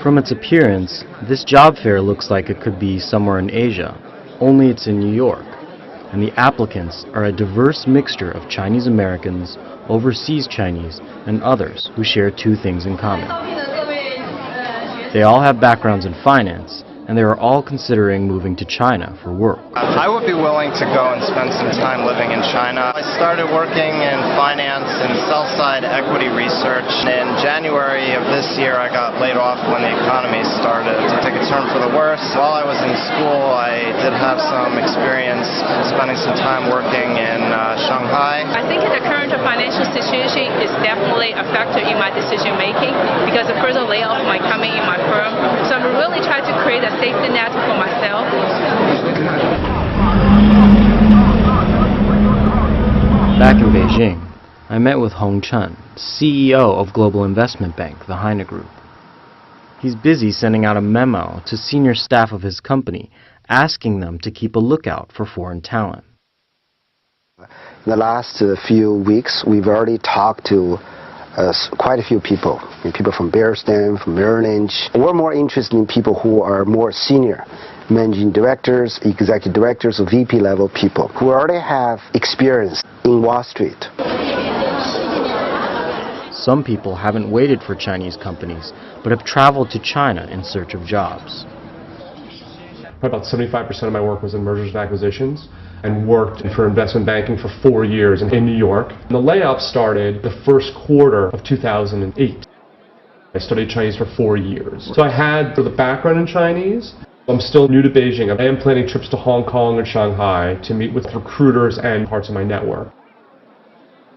From its appearance, this job fair looks like it could be somewhere in Asia, only it's in New York, and the applicants are a diverse mixture of Chinese Americans, overseas Chinese, and others who share two things in common. They all have backgrounds in finance, and they are all considering moving to China for work. I would be willing to go and spend some time living in China. I started working in finance and sell-side equity research. In January of this year, I got laid off when the economy started to take a turn for the worse. While I was in school, I did have some experience spending some time working in Shanghai. I think the current financial situation is definitely a factor in my decision making because the further layoff might come in my firm. So I'm really trying to create a safety net for myself. Back in Beijing, I met with Hong Chen, CEO of global investment bank, the Heine Group. He's busy sending out a memo to senior staff of his company, asking them to keep a lookout for foreign talent. In the last few weeks, we've already talked to quite a few people from Bear Stearns, from Merrill Lynch. We're more interested in people who are more senior, managing directors, executive directors, or VP level people who already have experience in Wall Street. Some people haven't waited for Chinese companies, but have traveled to China in search of jobs. About 75% of my work was in mergers and acquisitions, and worked for investment banking for 4 years in New York. And the layoff started the first quarter of 2008. I studied Chinese for 4 years. So I had the background in Chinese. I'm still new to Beijing. I am planning trips to Hong Kong and Shanghai to meet with recruiters and parts of my network.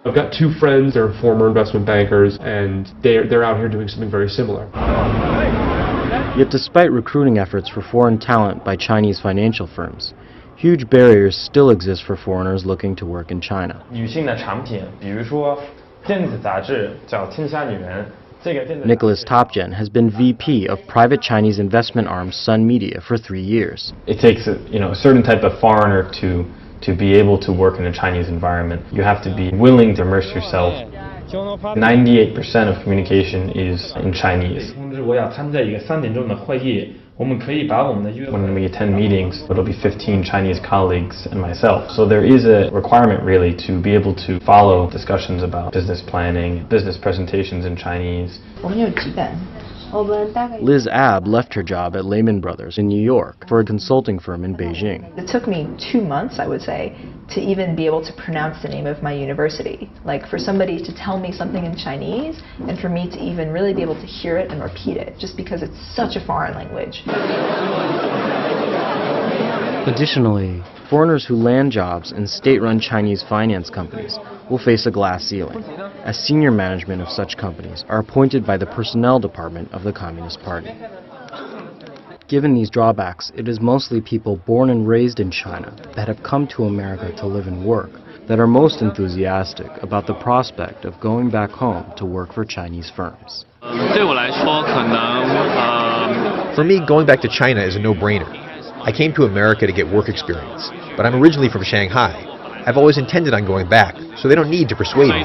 I've got two friends, they're former investment bankers, and they're out here doing something very similar. Yet despite recruiting efforts for foreign talent by Chinese financial firms, huge barriers still exist for foreigners looking to work in China. 女性的产品，比如说电子杂志叫《天下女人》。 Nicholas Topgen has been VP of private Chinese investment arm Sun Media for 3 years. It takes a certain type of foreigner to be able to work in a Chinese environment. You have to be willing to immerse yourself. 98% of communication is in Chinese. When we attend meetings, it'll be 15 Chinese colleagues and myself. So there is a requirement really to be able to follow discussions about business planning, business presentations in Chinese. Liz Abb left her job at Lehman Brothers in New York for a consulting firm in Beijing. It took me 2 months, I would say, to even be able to pronounce the name of my university. Like for somebody to tell me something in Chinese and for me to even really be able to hear it and repeat it, just because it's such a foreign language. Additionally, foreigners who land jobs in state-run Chinese finance companies will face a glass ceiling, as senior management of such companies are appointed by the personnel department of the Communist Party. Given these drawbacks, it is mostly people born and raised in China that have come to America to live and work that are most enthusiastic about the prospect of going back home to work for Chinese firms. For me, going back to China is a no-brainer. I came to America to get work experience, but I'm originally from Shanghai. I've always intended on going back, so they don't need to persuade me.